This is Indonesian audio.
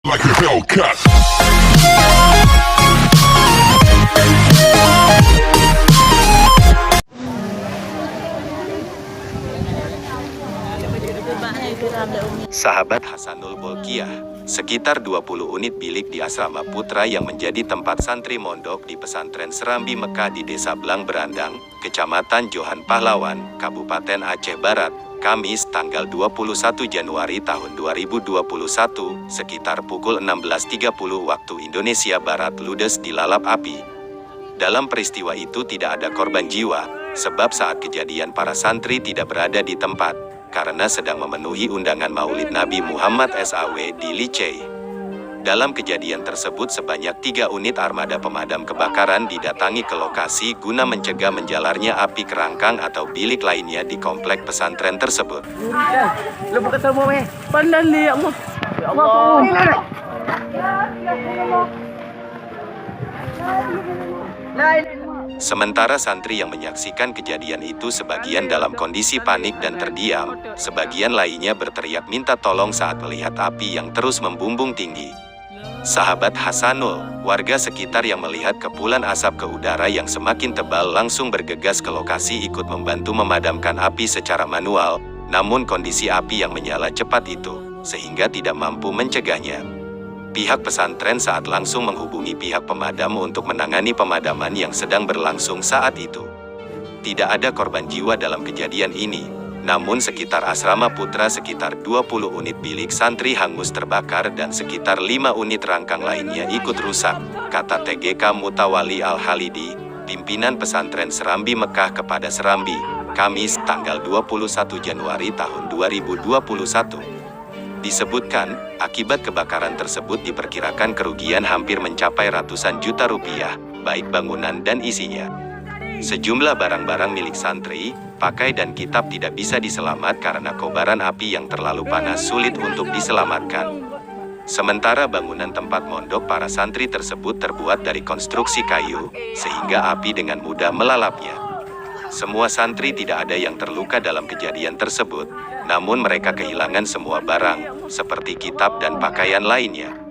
like a Hellcat. Sahabat Hasanul Bolkiah, sekitar 20 unit bilik di Asrama Putra yang menjadi tempat santri mondok di pesantren Serambi Mekah di Desa Blang Berandang, Kecamatan Johan Pahlawan, Kabupaten Aceh Barat, Kamis tanggal 21 Januari tahun 2021, sekitar pukul 16.30 waktu Indonesia Barat ludes dilalap api. Dalam peristiwa itu tidak ada korban jiwa, sebab saat kejadian para santri tidak berada di tempat, karena sedang memenuhi undangan Maulid Nabi Muhammad SAW di Licey. Dalam kejadian tersebut sebanyak 3 unit armada pemadam kebakaran didatangi ke lokasi guna mencegah menjalarnya api kerangkang atau bilik lainnya di komplek pesantren tersebut. Sementara santri yang menyaksikan kejadian itu sebagian dalam kondisi panik dan terdiam, sebagian lainnya berteriak minta tolong saat melihat api yang terus membumbung tinggi. Sahabat Hasanul, warga sekitar yang melihat kepulan asap ke udara yang semakin tebal langsung bergegas ke lokasi ikut membantu memadamkan api secara manual, namun kondisi api yang menyala cepat itu, sehingga tidak mampu mencegahnya. Pihak pesantren saat langsung menghubungi pihak pemadam untuk menangani pemadaman yang sedang berlangsung saat itu. Tidak ada korban jiwa dalam kejadian ini, namun sekitar Asrama Putra sekitar 20 unit bilik santri hangus terbakar dan sekitar 5 unit rangkang lainnya ikut rusak, kata TGK Mutawali Al-Halidi, pimpinan pesantren Serambi Mekah kepada Serambi, Kamis tanggal 21 Januari tahun 2021. Disebutkan, akibat kebakaran tersebut diperkirakan kerugian hampir mencapai ratusan juta rupiah, baik bangunan dan isinya. Sejumlah barang-barang milik santri, pakai dan kitab tidak bisa diselamat karena kobaran api yang terlalu panas sulit untuk diselamatkan. Sementara bangunan tempat mondok para santri tersebut terbuat dari konstruksi kayu, sehingga api dengan mudah melalapnya. Semua santri tidak ada yang terluka dalam kejadian tersebut, namun mereka kehilangan semua barang, seperti kitab dan pakaian lainnya.